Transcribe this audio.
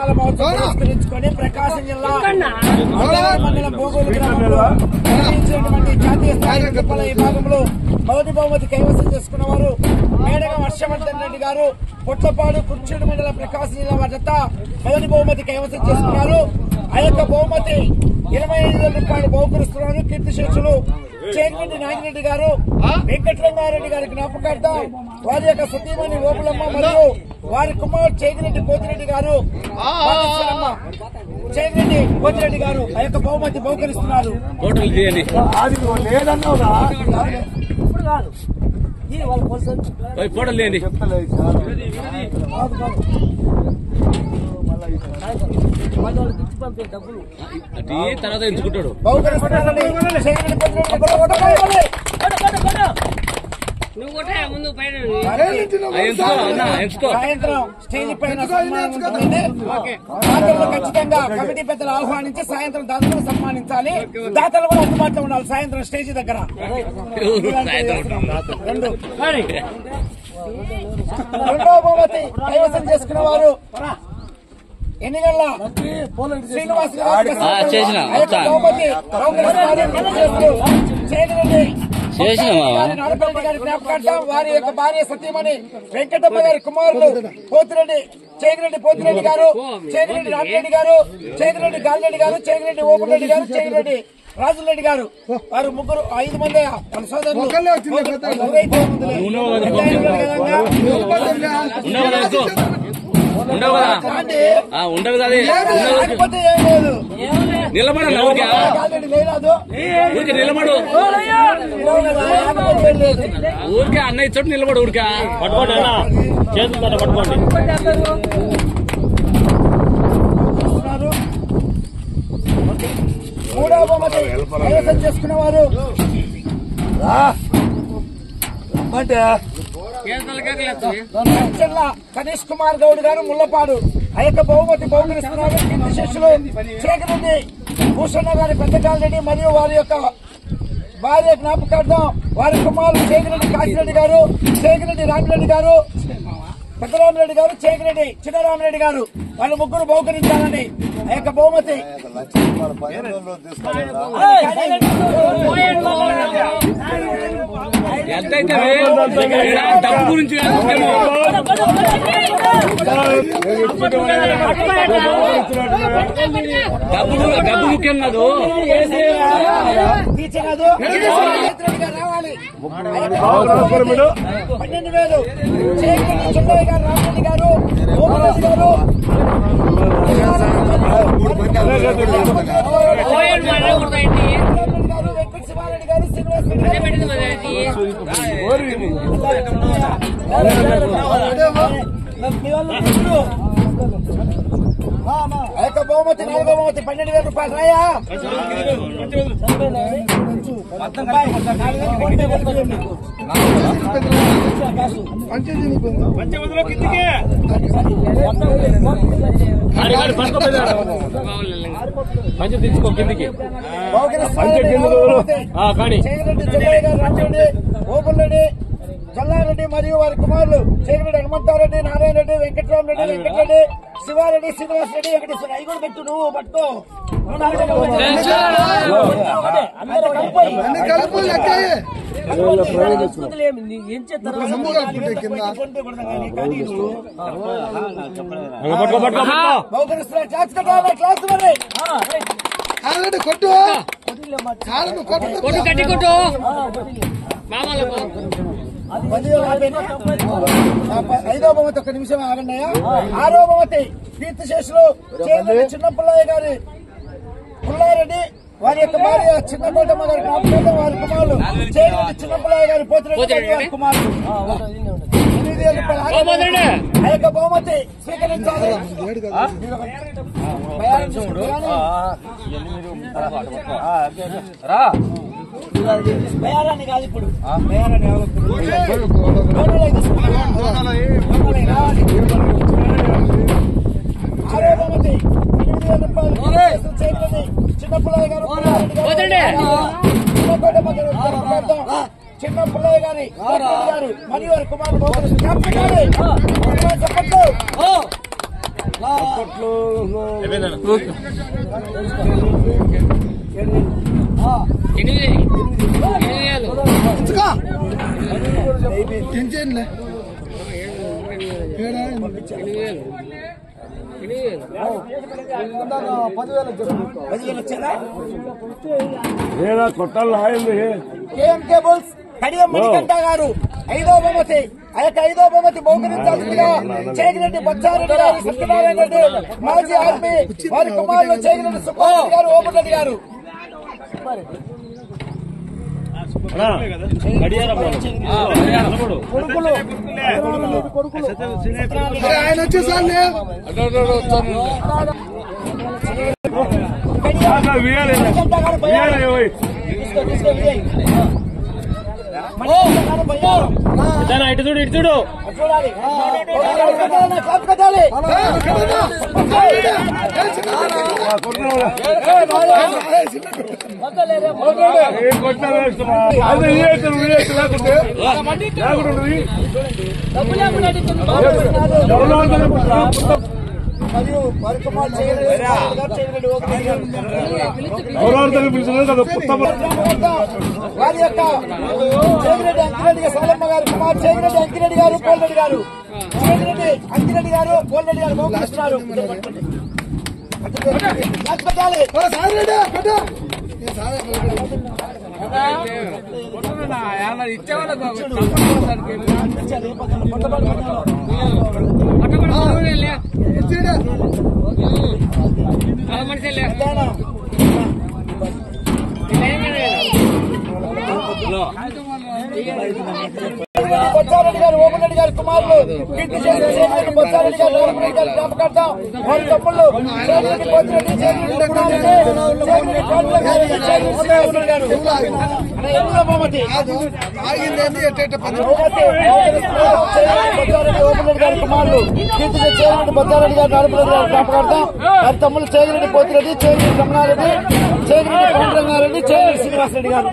బోనాల మహోత్సవం పురస్కరించుకొని ప్రకాశం జిల్లా మండలం బోగోలు గ్రామంలో నిర్వహించినటువంటి జాతీయ స్థాయి తిప్పల విభాగంలో మొదటి బహుమతి కైవసం చేసుకున్న వారు మేడగ వర్షవర్ధన్ రెడ్డి గారు పొట్లపాడు కుర్చీడు మండలం ప్రకాశం జిల్లా వద్ద మొదటి బహుమతి కైవసం చేసుకున్నారు. ఆ యొక్క బహుమతి 25,000 రూపాయలు బహుకరిస్తున్నారు. కీర్తిశేషులు చేంగిరెడ్డి నాగిరెడ్డి గారు వెంకటరంగారెడ్డి గారి జ్ఞాపకార్థం వారి యొక్క సతీమణి ఓపులమ్మ మరియు వారి కుమారుడు చేగిరెడ్డి పోతిరెడ్డి గారు చేగిరెడ్డి పోతిరెడ్డి గారు ఆ యొక్క బహుమతి బహుకరిస్తున్నారు. తర్వాత ఎంచుకుంటాడు సాయంత్రం స్టేజ్ పైన ఖచ్చితంగా కమిటీ పెద్దలు ఆహ్వానించి సాయంత్రం దాతలను సన్మానించాలి. దాతలు కూడా అందుబాటులో ఉండాలి సాయంత్రం స్టేజ్ దగ్గర. రెండవ బహుమతి కైవసం చేసుకున్న వారు ఎన్నికల శ్రీనివాస్ నడపల్లి గారి జ్ఞాపకార్థం వారి యొక్క భార్య సతీమణి వెంకటమ్మ గారి కుమారుడు పోతిరెడ్డి చేగిరెడ్డి పోతిరెడ్డి గారు చేగిరెడ్డి రామిరెడ్డి గారు చేగిరెడ్డి గాలిరెడ్డి గారు చేగిరెడ్డి ఓపురెడ్డి గారు చేగిరెడ్డి రాజులరెడ్డి గారు వారు ముగ్గురు 5 మంది మన సోదరులు ఉండవు కదా నిలబడ ఊరికే నిలబడు ఊరికే అన్న ఇచ్చోటి నిలబడు ఊరికే పట్టుకోండి చేతులతో పట్టుకోండి. మూడవ బహుమతి కైవసం చేసుకున్న వారు కనీష్ కుమార్ గౌడ్ గారు ముల్లపాడు ఆ యొక్క బహుమతి బహుకరిస్తున్నారు. కీర్తిశేషులు చేగిరెడ్డి భూషణ గారి పెద్దకాలరెడ్డి మరియు వారి యొక్క భార్య జ్ఞాపకార్థం వారి కుమారుడు చేగిరెడ్డి కాశిరెడ్డి గారు చేగిరెడ్డి రామిరెడ్డి గారు పెద్దరామిరెడ్డి గారు చేగిరెడ్డి చిన్నరామిరెడ్డి గారు వాళ్ళు ముగ్గురు బహుకరించాలని ఆ యొక్క బహుమతి ఎంతైతే డబ్బు గురించి డబ్బు ముఖ్యం కాదు. రావాలి 12,000 చేగిరెడ్డి చెన్నయ్య గారు రామిరెడ్డి గారు ఓపిరెడ్డి గారు వెంకట శివారెడ్డి గారు శ్రీనివాస్ ఆ యొక్క బహుమతి 4వ బహుమతి 12,000 రూపాయలు రాయా తీసుకో కిందికి ఓపుల్రెడ్డి జల్లారెడ్డి మరియు వారి కుమారులు చేగిరెడ్డి హనుమంతారెడ్డి నారాయణ రెడ్డి వెంకటరామరెడ్డి వెంకటరెడ్డి శివారెడ్డి శ్రీనివాస్ రెడ్డి వెంకటేశ్వర అవి కూడా పెట్టు నువ్వు పట్టుకో కొట్టు 5వ బహుమతి 1 నిమిషం ఆగండియా. 6వ బహుమతి కీర్తిశేషులు చేగిరెడ్డి చిన్నపుల్లయ్య గారి పుల్లారెడ్డి వారి యొక్క భార్య చిన్నకోటమ్మ గారి జ్ఞాపకార్థం వారి కుమారులు చేగిరెడ్డి చిన్నపుల్లయ్య గారి పోతిరెడ్డి వారి కుమారులు 8,000 రూపాయలు ఆ యొక్క బహుమతి స్వీకరించాలి. బయారాన్ని కాదు ఇప్పుడు బయారాన్ని చిన్నపుల్లయ్య గారు చిన్నపుల్లయ్య గారి గారు మరియు వారి కుమారుడు చెప్పండి కేఎం కేబుల్స్ కడియం మణికంఠ గారు 5వ బహుమతి. ఆ యొక్క 5వ బహుమతి బహుకరించాల్సిందిగా చేగిరెడ్డి బొచ్చారెడ్డి గారు, సత్యనారాయణ రెడ్డి మాజీ ఆర్మీ వారి కుమారులు చేగిరెడ్డి సుబ్బారెడ్డి గారు, ఓపెన్ రెడ్డి గారు. ఆయన వచ్చేసారు ఇటు చూడు ఇటు చూడు చూడాలి. మరియు వారి కుమారులు చేగిరెడ్డి ఓపెన్ గారు, వారి యొక్క చేగిరెడ్డి అంకిరెడ్డి సాలమ్మ గారు, కుమార్ చేగిరెడ్డి అంకిరెడ్డి గారు, కోల్రెడ్డి గారు, చేగిరెడ్డి అంకిరెడ్డి గారు, కోల్రెడ్డి గారు మోకరిస్తున్నారు. బొచ్చారెడ్డి గారు, ఓపెన్ రెడ్డి గారి కుమారులు కీర్తి చేగిరెడ్డి బొచ్చారెడ్డి గారు, ఓపెన్ గారు జ్ఞాపకార్థ వారి తమ్ముళ్ళు చేగిరెడ్డి పోతిరెడ్డి, చేగిరెడ్డి బహుమతి. ఓపెన్ రెడ్డి గారి కుమారులు కీర్తి చేగిరెడ్డి బొచ్చారెడ్డి గారు, నడుపురెడ్డి గారు జ్ఞాపకార్థ వారి తమ్ముళ్ళు చేగిరెడ్డి పోతిరెడ్డి, చేగిరెడ్డి రమణారెడ్డి, చేగిరెడ్డి పాండురంగారెడ్డి, చేగిరెడ్డి శ్రీనివాసరెడ్డి గారు.